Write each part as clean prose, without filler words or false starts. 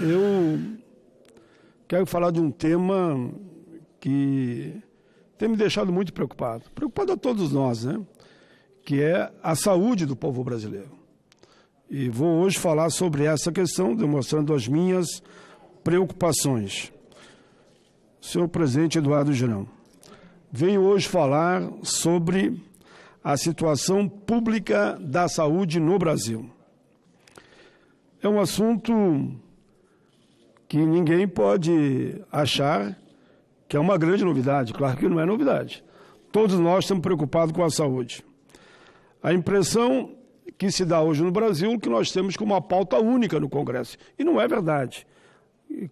Eu quero falar de um tema que tem me deixado muito preocupado a todos nós, né? Que é a saúde do povo brasileiro. E vou hoje falar sobre essa questão, demonstrando as minhas preocupações. Senhor presidente Eduardo Girão, venho hoje falar sobre a situação pública da saúde no Brasil. É um assunto que ninguém pode achar que é uma grande novidade. Claro que não é novidade. Todos nós estamos preocupados com a saúde. A impressão que se dá hoje no Brasil é que nós temos como uma pauta única no Congresso. E não é verdade.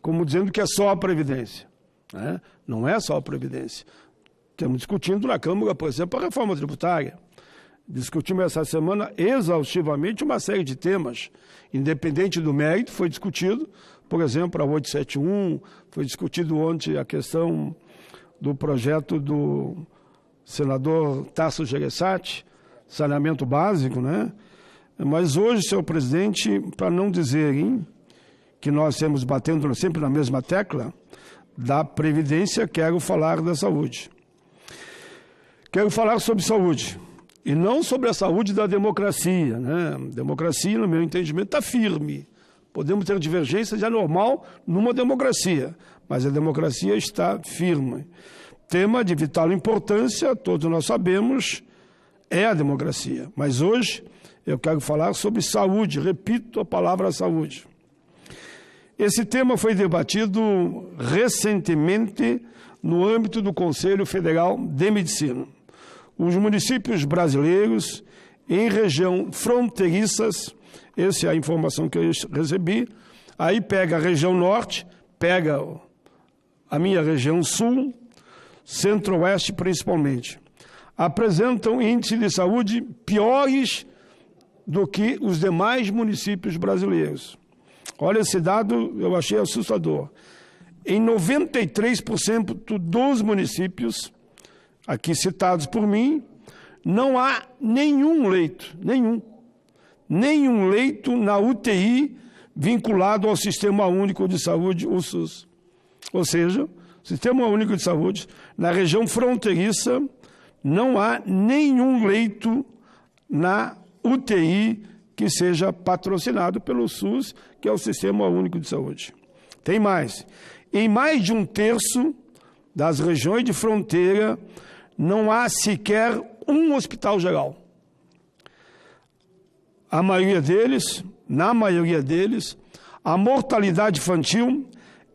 Como dizendo que é só a Previdência. Né? Não é só a Previdência. Estamos discutindo na Câmara, por exemplo, a reforma tributária. Discutimos essa semana exaustivamente uma série de temas. Independente do mérito, foi discutido, por exemplo, a 871, foi discutido ontem a questão do projeto do senador Tasso Gereissati, saneamento básico, né? Mas hoje, senhor presidente, para não dizerem que nós estamos batendo sempre na mesma tecla da Previdência, quero falar da saúde. Quero falar sobre saúde. E não sobre a saúde da democracia, né? Democracia, no meu entendimento, está firme. Podemos ter divergências, é normal numa democracia, mas a democracia está firme. Tema de vital importância, todos nós sabemos, é a democracia. Mas hoje eu quero falar sobre saúde, repito a palavra saúde. Esse tema foi debatido recentemente no âmbito do Conselho Federal de Medicina. Os municípios brasileiros em região fronteiriças, essa é a informação que eu recebi, aí pega a região norte, pega a minha região sul, centro-oeste principalmente, apresentam índices de saúde piores do que os demais municípios brasileiros. Olha, esse dado eu achei assustador. Em 93% dos municípios aqui citados por mim, não há nenhum leito na UTI vinculado ao Sistema Único de Saúde, o SUS. Ou seja, Sistema Único de Saúde, na região fronteiriça, não há nenhum leito na UTI que seja patrocinado pelo SUS, que é o Sistema Único de Saúde. Tem mais. Em mais de um terço das regiões de fronteira, não há sequer um hospital geral. Na maioria deles, a mortalidade infantil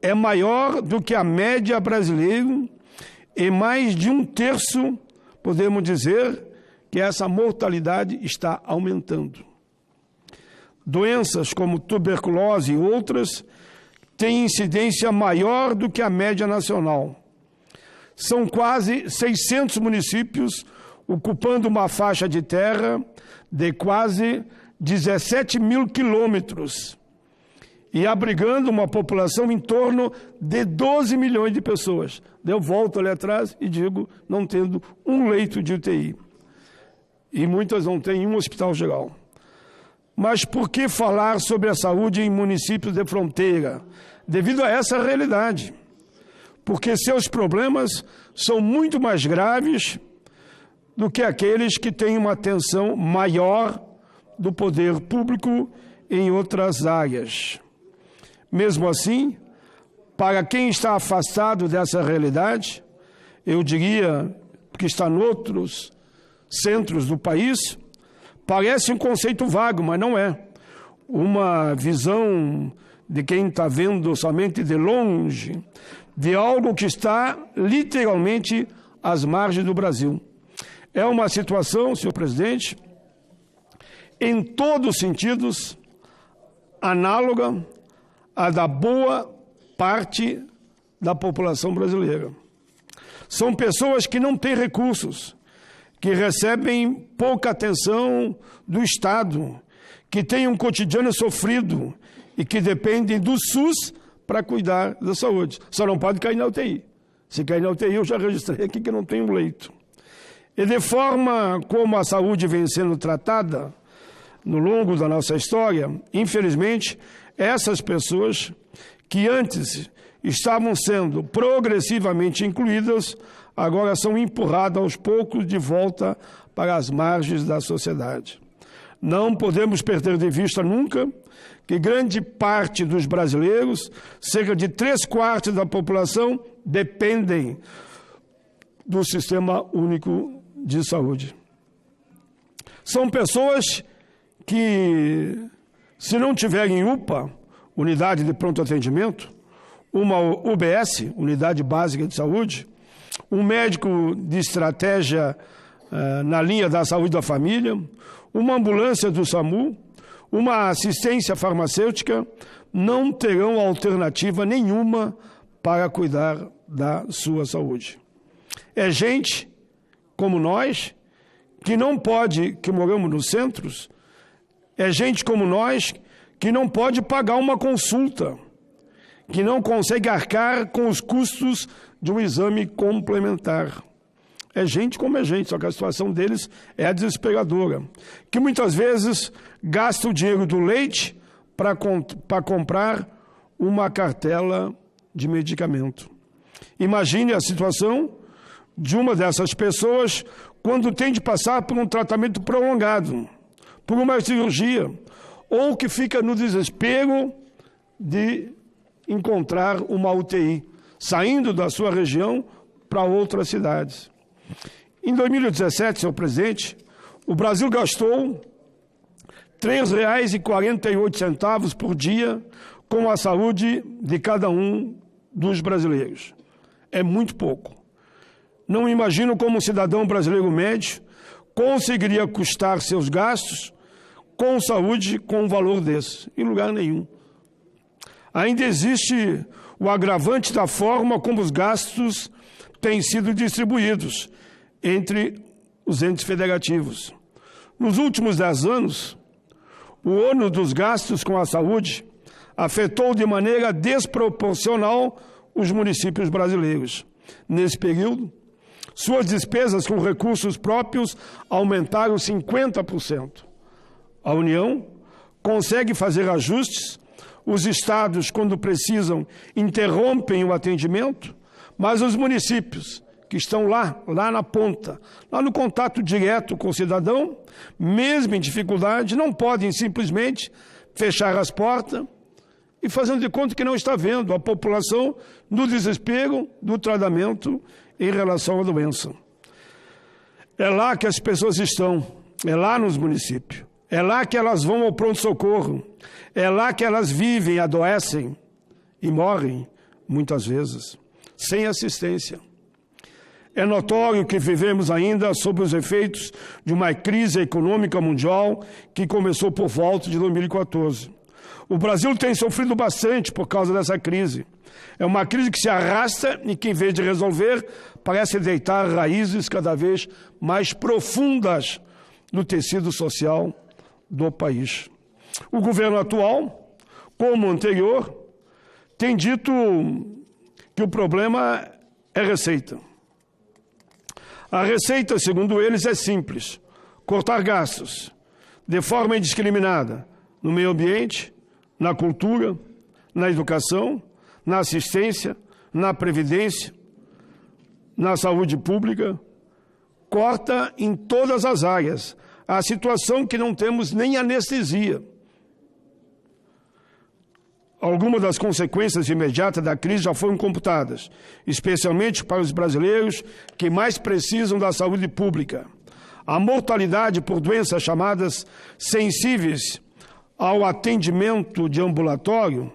é maior do que a média brasileira e mais de um terço, podemos dizer, que essa mortalidade está aumentando. Doenças como tuberculose e outras têm incidência maior do que a média nacional. São quase 600 municípios ocupando uma faixa de terra de quase 17 mil quilômetros e abrigando uma população em torno de 12 milhões de pessoas. Eu volto ali atrás e digo, não tendo um leito de UTI. E muitas não têm um hospital geral. Mas por que falar sobre a saúde em municípios de fronteira? Devido a essa realidade. Porque seus problemas são muito mais graves do que aqueles que têm uma atenção maior do poder público em outras áreas. Mesmo assim, para quem está afastado dessa realidade, eu diria que está em outros centros do país, parece um conceito vago, mas não é. Uma visão de quem está vendo somente de longe, de algo que está literalmente às margens do Brasil. É uma situação, senhor presidente, em todos os sentidos, análoga à da boa parte da população brasileira. São pessoas que não têm recursos, que recebem pouca atenção do Estado, que têm um cotidiano sofrido e que dependem do SUS para cuidar da saúde. Só não pode cair na UTI. Se cair na UTI, eu já registrei aqui que não tem um leito. E de forma como a saúde vem sendo tratada, no longo da nossa história, infelizmente, essas pessoas que antes estavam sendo progressivamente incluídas, agora são empurradas aos poucos de volta para as margens da sociedade. Não podemos perder de vista nunca que grande parte dos brasileiros, cerca de 3/4 da população, dependem do Sistema Único de Saúde. São pessoas que, se não tiverem UPA, Unidade de Pronto Atendimento, uma UBS, Unidade Básica de Saúde, um médico de estratégia na linha da saúde da família, uma ambulância do SAMU, uma assistência farmacêutica, não terão alternativa nenhuma para cuidar da sua saúde. É gente como nós, que não pode, que moramos nos centros, é gente como nós que não pode pagar uma consulta, que não consegue arcar com os custos de um exame complementar. É gente como é gente, só que a situação deles é desesperadora. Que muitas vezes gasta o dinheiro do leite para comprar uma cartela de medicamento. Imagine a situação de uma dessas pessoas quando tem de passar por um tratamento prolongado, por uma cirurgia, ou que fica no desespero de encontrar uma UTI, saindo da sua região para outras cidades. Em 2017, senhor presidente, o Brasil gastou R$ 3,48 por dia com a saúde de cada um dos brasileiros. É muito pouco. Não imagino como um cidadão brasileiro médio conseguiria custar seus gastos com saúde com um valor desse, em lugar nenhum. Ainda existe o agravante da forma como os gastos têm sido distribuídos entre os entes federativos. Nos últimos 10 anos, o ônus dos gastos com a saúde afetou de maneira desproporcional os municípios brasileiros. Nesse período, suas despesas com recursos próprios aumentaram 50%. A União consegue fazer ajustes, os estados, quando precisam, interrompem o atendimento, mas os municípios, que estão lá na ponta, lá no contato direto com o cidadão, mesmo em dificuldade, não podem simplesmente fechar as portas e fazendo de conta que não está vendo a população no desespero do tratamento em relação à doença. É lá que as pessoas estão, é lá nos municípios, é lá que elas vão ao pronto-socorro, é lá que elas vivem, adoecem e morrem, muitas vezes, sem assistência. É notório que vivemos ainda sob os efeitos de uma crise econômica mundial que começou por volta de 2014. O Brasil tem sofrido bastante por causa dessa crise. É uma crise que se arrasta e que, em vez de resolver, parece deitar raízes cada vez mais profundas no tecido social do país. O governo atual, como o anterior, tem dito que o problema é receita. A receita, segundo eles, é simples: cortar gastos de forma indiscriminada no meio ambiente, na cultura, na educação, na assistência, na previdência, na saúde pública. Corta em todas as áreas. A situação que não temos nem anestesia. Algumas das consequências imediatas da crise já foram computadas, especialmente para os brasileiros que mais precisam da saúde pública. A mortalidade por doenças chamadas sensíveis ao atendimento de ambulatório,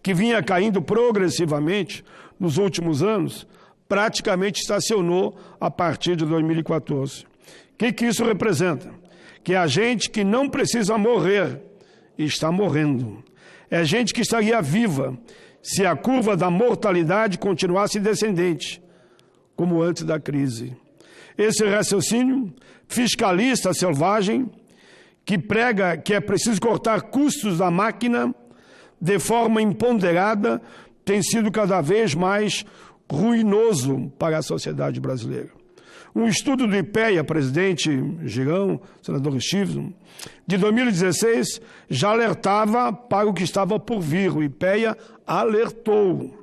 que vinha caindo progressivamente nos últimos anos, praticamente estacionou a partir de 2014. O que isso representa? Que a gente que não precisa morrer está morrendo. É gente que estaria viva se a curva da mortalidade continuasse descendente, como antes da crise. Esse raciocínio fiscalista selvagem, que prega que é preciso cortar custos da máquina de forma imponderada, tem sido cada vez mais ruinoso para a sociedade brasileira. Um estudo do IPEA, presidente Girão, senador Estível, de 2016, já alertava para o que estava por vir. O IPEA alertou.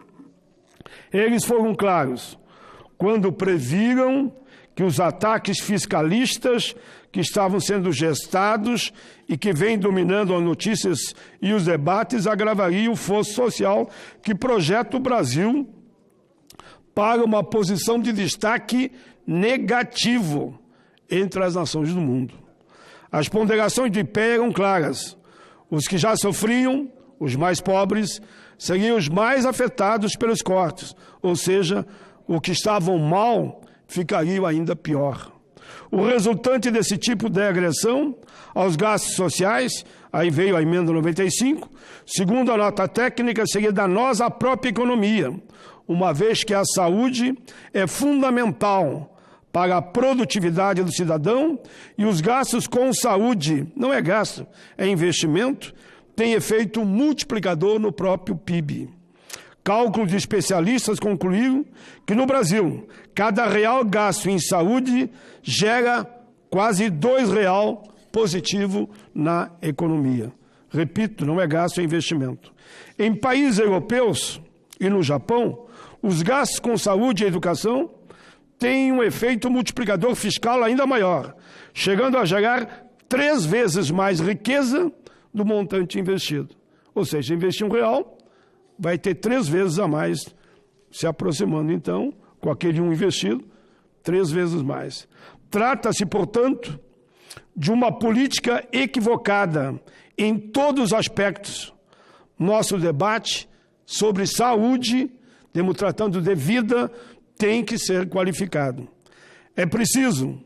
Eles foram claros quando previram que os ataques fiscalistas que estavam sendo gestados e que vêm dominando as notícias e os debates agravariam o fosso social que projeta o Brasil para uma posição de destaque negativo entre as nações do mundo. As ponderações do IPEA eram claras. Os que já sofriam, os mais pobres, seriam os mais afetados pelos cortes, ou seja, os que estavam mal ficariam ainda pior. O resultante desse tipo de agressão aos gastos sociais, aí veio a emenda 95, segundo a nota técnica, seria danosa à própria economia, uma vez que a saúde é fundamental para a produtividade do cidadão e os gastos com saúde, não é gasto, é investimento, tem efeito multiplicador no próprio PIB. Cálculos de especialistas concluíram que no Brasil, cada real gasto em saúde gera quase R$2 positivo na economia. Repito, não é gasto, é investimento. Em países europeus e no Japão, os gastos com saúde e educação têm um efeito multiplicador fiscal ainda maior, chegando a gerar 3 vezes mais riqueza do montante investido. Ou seja, investir R$1, vai ter 3 vezes a mais, se aproximando, então, com aquele investido, 3 vezes mais. Trata-se, portanto, de uma política equivocada em todos os aspectos. Nosso debate sobre saúde, estamos tratando de vida, tem que ser qualificado. É preciso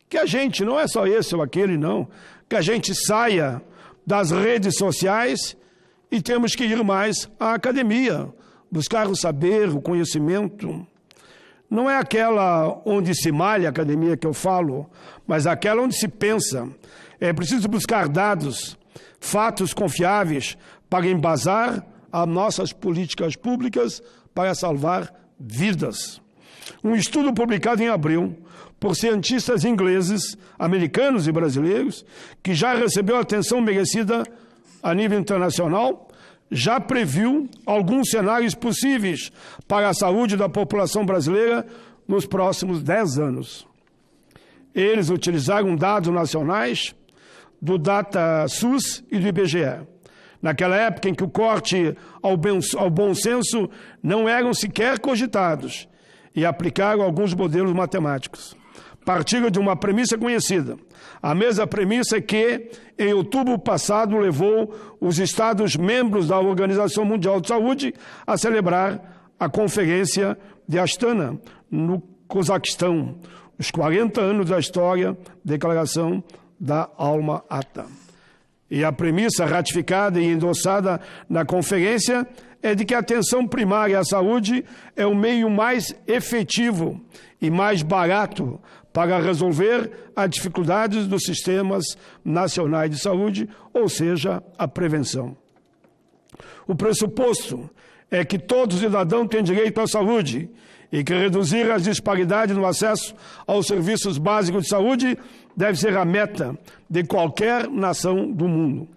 que a gente, não é só esse ou aquele, não, que a gente saia das redes sociais e temos que ir mais à academia, buscar o saber, o conhecimento. Não é aquela onde se malha a academia que eu falo, mas aquela onde se pensa. É preciso buscar dados, fatos confiáveis para embasar as nossas políticas públicas para salvar vidas. Um estudo publicado em abril por cientistas ingleses, americanos e brasileiros, que já recebeu atenção merecida a nível internacional, já previu alguns cenários possíveis para a saúde da população brasileira nos próximos 10 anos. Eles utilizaram dados nacionais do DataSUS e do IBGE. Naquela época em que o corte ao bom senso não eram sequer cogitados, e aplicaram alguns modelos matemáticos. Partiram de uma premissa conhecida. A mesma premissa que, em outubro passado, levou os Estados-membros da Organização Mundial de Saúde a celebrar a Conferência de Astana, no Cazaquistão, os 40 anos da história, Declaração da Alma Ata. E a premissa ratificada e endossada na conferência é de que a atenção primária à saúde é o meio mais efetivo e mais barato para resolver as dificuldades dos sistemas nacionais de saúde, ou seja, a prevenção. O pressuposto é que todo cidadão tem direito à saúde e que reduzir as disparidades no acesso aos serviços básicos de saúde deve ser a meta de qualquer nação do mundo.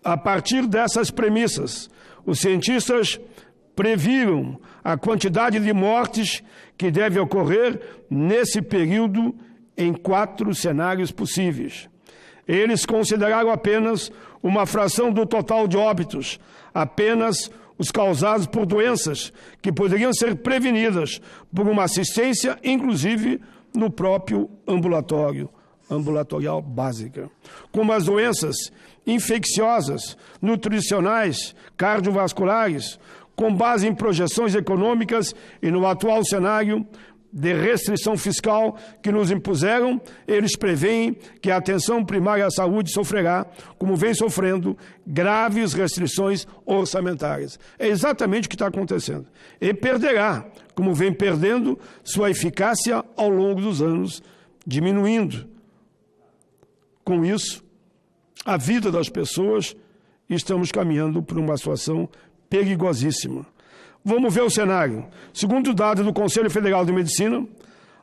A partir dessas premissas, os cientistas previram a quantidade de mortes que deve ocorrer nesse período em 4 cenários possíveis. Eles consideraram apenas uma fração do total de óbitos, apenas os causados por doenças que poderiam ser prevenidas por uma assistência, inclusive no próprio ambulatorial básica, como as doenças infecciosas, nutricionais, cardiovasculares, com base em projeções econômicas e no atual cenário de restrição fiscal que nos impuseram, eles preveem que a atenção primária à saúde sofrerá, como vem sofrendo, graves restrições orçamentárias. É exatamente o que está acontecendo. E perderá, como vem perdendo, sua eficácia ao longo dos anos, diminuindo. Com isso, a vida das pessoas, estamos caminhando por uma situação perigosíssima. Vamos ver o cenário. Segundo dados do Conselho Federal de Medicina,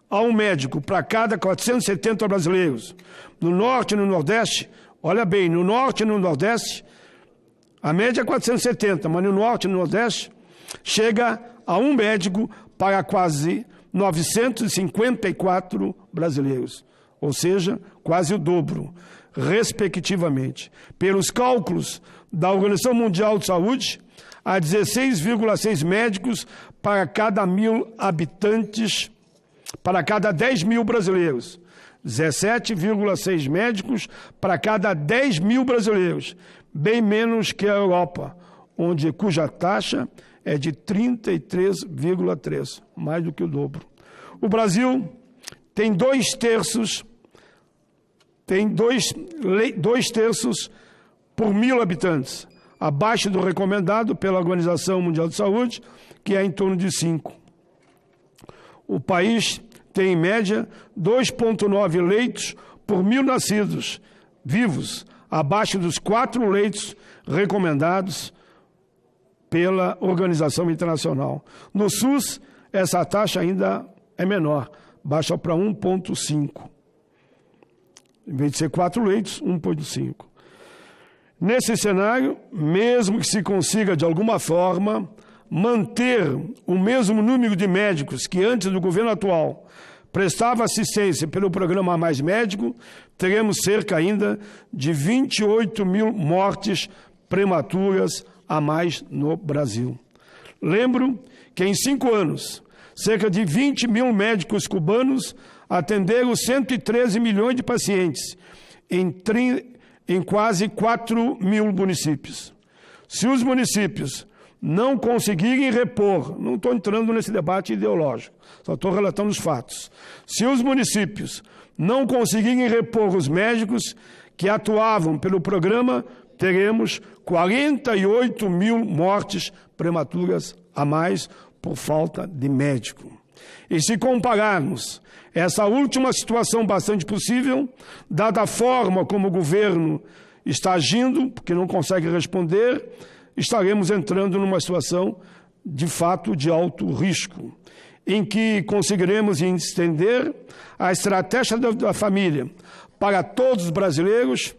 há um médico para cada 470 brasileiros. No Norte e no Nordeste, olha bem, no Norte e no Nordeste, a média é 470, mas no Norte e no Nordeste, chega a um médico para quase 954 brasileiros. Ou seja, quase o dobro, respectivamente. Pelos cálculos da Organização Mundial de Saúde, há 16,6 médicos para cada 1.000 habitantes, para cada 10 mil brasileiros. 17,6 médicos para cada 10 mil brasileiros, bem menos que a Europa, cuja taxa é de 33,3, mais do que o dobro. O Brasil tem dois terços por 1.000 habitantes, abaixo do recomendado pela Organização Mundial de Saúde, que é em torno de 5. O país tem, em média, 2,9 leitos por 1.000 nascidos vivos, abaixo dos 4 leitos recomendados pela Organização Internacional. No SUS, essa taxa ainda é menor, baixa para 1,5. Em vez de ser 4 leitos, 1,5. Nesse cenário, mesmo que se consiga, de alguma forma, manter o mesmo número de médicos que antes do governo atual prestava assistência pelo programa Mais Médico, teremos cerca ainda de 28.000 mortes prematuras a mais no Brasil. Lembro que em 5 anos, cerca de 20.000 médicos cubanos atenderam 113 milhões de pacientes em quase 4.000 municípios. Se os municípios não conseguirem repor, não estou entrando nesse debate ideológico, só estou relatando os fatos. Se os municípios não conseguirem repor os médicos que atuavam pelo programa, teremos 48.000 mortes prematuras a mais por falta de médico. E se compararmos essa última situação bastante possível, dada a forma como o governo está agindo, porque não consegue responder, estaremos entrando numa situação, de fato, de alto risco, em que conseguiremos estender a estratégia da família para todos os brasileiros,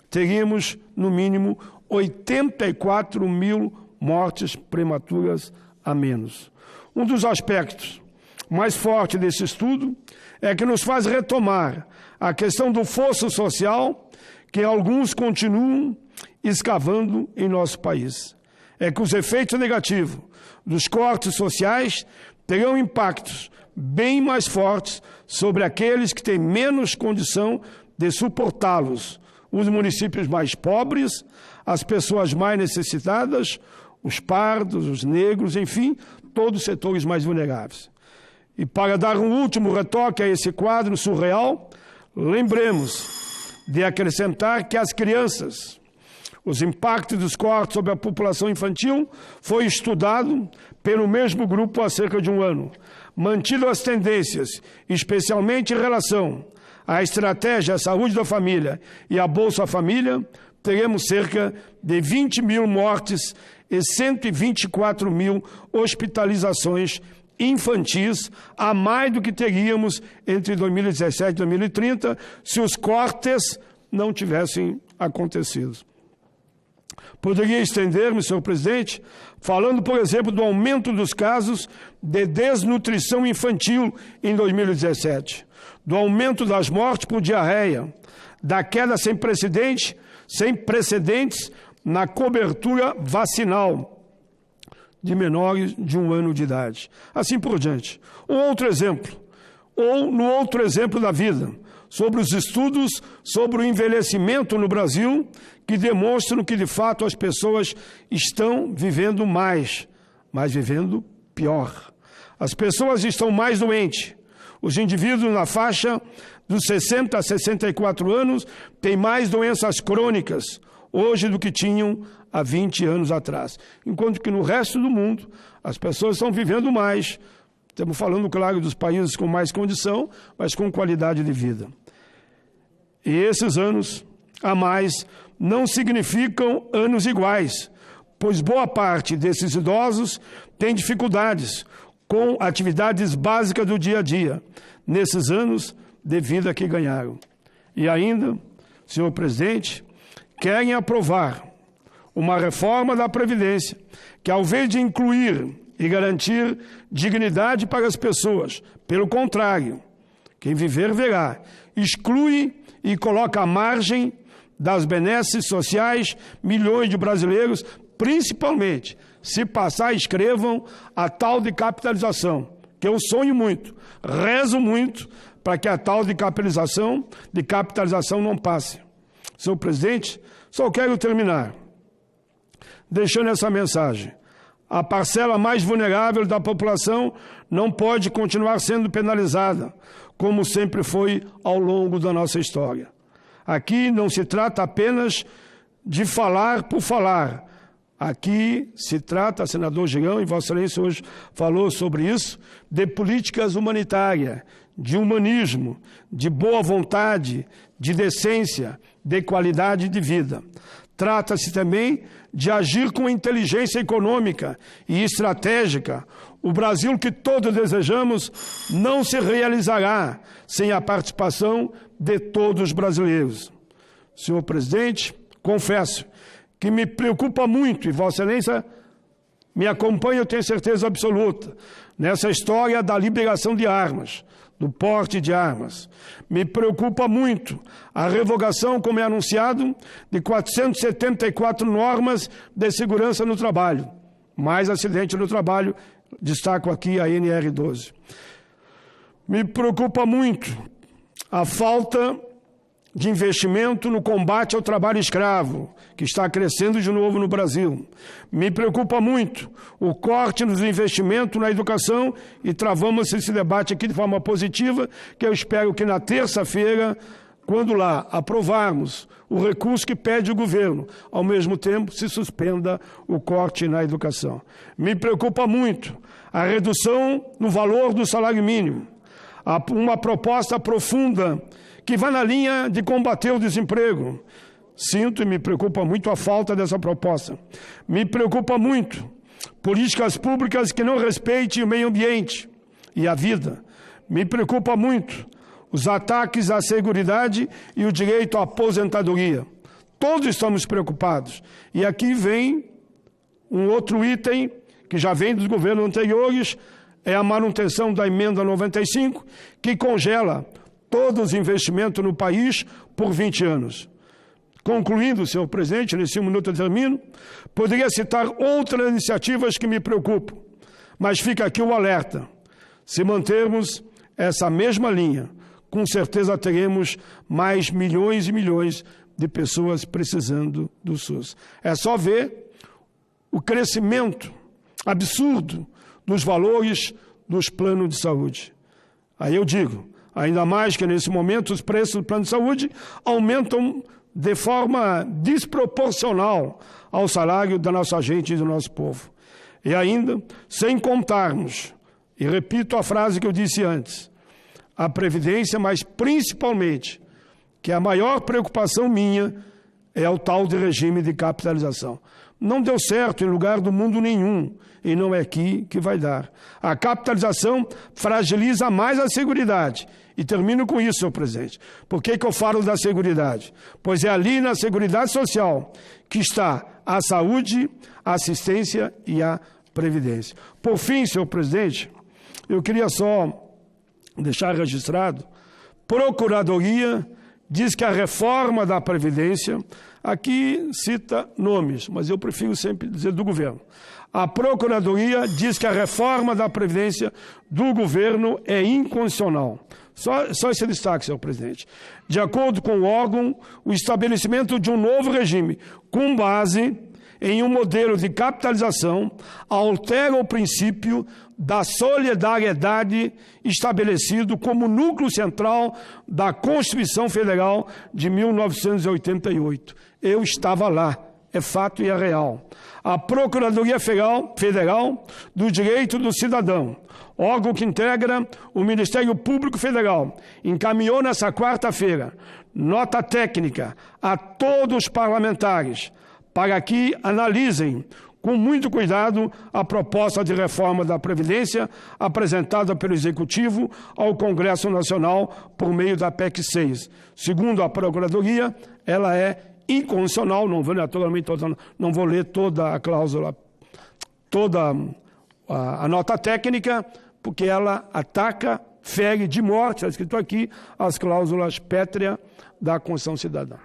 teríamos, no mínimo, 84.000 mortes prematuras a menos. Um dos aspectos mais fortes desse estudo é que nos faz retomar a questão do fosso social que alguns continuam escavando em nosso país. É que os efeitos negativos dos cortes sociais terão impactos bem mais fortes sobre aqueles que têm menos condição de suportá-los, os municípios mais pobres, as pessoas mais necessitadas, os pardos, os negros, enfim, todos os setores mais vulneráveis. E para dar um último retoque a esse quadro surreal, lembremos de acrescentar que as crianças, os impactos dos cortes sobre a população infantil, foi estudado pelo mesmo grupo há cerca de um ano. Mantido as tendências, especialmente em relação à estratégia à saúde da família e à Bolsa Família, teremos cerca de 20.000 mortes e 124.000 hospitalizações infantis, a mais do que teríamos entre 2017 e 2030, se os cortes não tivessem acontecido. Poderia estender-me, senhor presidente, falando, por exemplo, do aumento dos casos de desnutrição infantil em 2017, do aumento das mortes por diarreia, da queda sem precedentes na cobertura vacinal de menores de 1 ano de idade. Assim por diante. No outro exemplo da vida, sobre os estudos sobre o envelhecimento no Brasil, que demonstram que, de fato, as pessoas estão vivendo mais, mas vivendo pior. As pessoas estão mais doentes. Os indivíduos na faixa dos 60 a 64 anos têm mais doenças crônicas hoje do que tinham há 20 anos atrás. Enquanto que no resto do mundo as pessoas estão vivendo mais. Estamos falando, claro, dos países com mais condição, mas com qualidade de vida. E esses anos a mais não significam anos iguais, pois boa parte desses idosos tem dificuldades com atividades básicas do dia a dia, nesses anos de vida que ganharam. E ainda, senhor presidente, querem aprovar uma reforma da Previdência que, ao invés de incluir e garantir dignidade para as pessoas, pelo contrário, quem viver verá, exclui e coloca à margem das benesses sociais milhões de brasileiros, principalmente se passar, escrevam a tal de capitalização, que eu sonho muito, rezo muito para que a tal de capitalização não passe. Senhor presidente, só quero terminar deixando essa mensagem. A parcela mais vulnerável da população não pode continuar sendo penalizada, como sempre foi ao longo da nossa história. Aqui não se trata apenas de falar por falar. Aqui se trata, senador Girão, e Vossa Excelência hoje falou sobre isso, de políticas humanitárias, de humanismo, de boa vontade, de decência, de qualidade de vida. Trata-se também de agir com inteligência econômica e estratégica. O Brasil que todos desejamos não se realizará sem a participação de todos os brasileiros. Senhor presidente, confesso que me preocupa muito, e Vossa Excelência me acompanha, eu tenho certeza absoluta, nessa história da liberação de armas, do porte de armas. Me preocupa muito a revogação, como é anunciado, de 474 normas de segurança no trabalho. Mais acidente no trabalho, destaco aqui a NR12. Me preocupa muito a falta de investimento no combate ao trabalho escravo, que está crescendo de novo no Brasil. Me preocupa muito o corte nos investimentos na educação e travamos esse debate aqui de forma positiva, que eu espero que na terça-feira, quando lá aprovarmos o recurso que pede o governo, ao mesmo tempo se suspenda o corte na educação. Me preocupa muito a redução no valor do salário mínimo, uma proposta profunda que vai na linha de combater o desemprego. Sinto e me preocupa muito a falta dessa proposta. Me preocupa muito políticas públicas que não respeitem o meio ambiente e a vida. Me preocupa muito os ataques à seguridade e o direito à aposentadoria. Todos estamos preocupados. E aqui vem um outro item que já vem dos governos anteriores, é a manutenção da emenda 95, que congela todos os investimentos no país por 20 anos. Concluindo, senhor presidente, nesse minuto eu termino, poderia citar outras iniciativas que me preocupam, mas fica aqui o alerta. Se mantermos essa mesma linha, com certeza teremos mais milhões e milhões de pessoas precisando do SUS. É só ver o crescimento absurdo dos valores dos planos de saúde. Aí eu digo, ainda mais que nesse momento os preços do plano de saúde aumentam de forma desproporcional ao salário da nossa gente e do nosso povo. E ainda, sem contarmos, e repito a frase que eu disse antes, a Previdência, mas principalmente, que a maior preocupação minha é o tal de regime de capitalização. Não deu certo em lugar do mundo nenhum, e não é aqui que vai dar. A capitalização fragiliza mais a Seguridade. E termino com isso, senhor presidente. Por que eu falo da Seguridade? Pois é ali na Seguridade Social que está a saúde, a assistência e a previdência. Por fim, senhor presidente, eu queria só deixar registrado, Procuradoria diz que a reforma da Previdência, aqui cita nomes, mas eu prefiro sempre dizer do governo. A Procuradoria diz que a reforma da Previdência do governo é inconstitucional. Só esse destaque, senhor presidente. De acordo com o órgão, o estabelecimento de um novo regime, com base em um modelo de capitalização, altera o princípio da solidariedade estabelecido como núcleo central da Constituição Federal de 1988. Eu estava lá, é fato e é real. A Procuradoria Federal do Direito do Cidadão, órgão que integra o Ministério Público Federal, encaminhou nessa quarta-feira nota técnica a todos os parlamentares para que analisem com muito cuidado a proposta de reforma da Previdência apresentada pelo Executivo ao Congresso Nacional por meio da PEC 6. Segundo a Procuradoria, ela é inconstitucional, não vou ler toda a cláusula, toda a nota técnica, porque ela ataca, fere de morte, está escrito aqui, as cláusulas pétreas da Constituição Cidadã.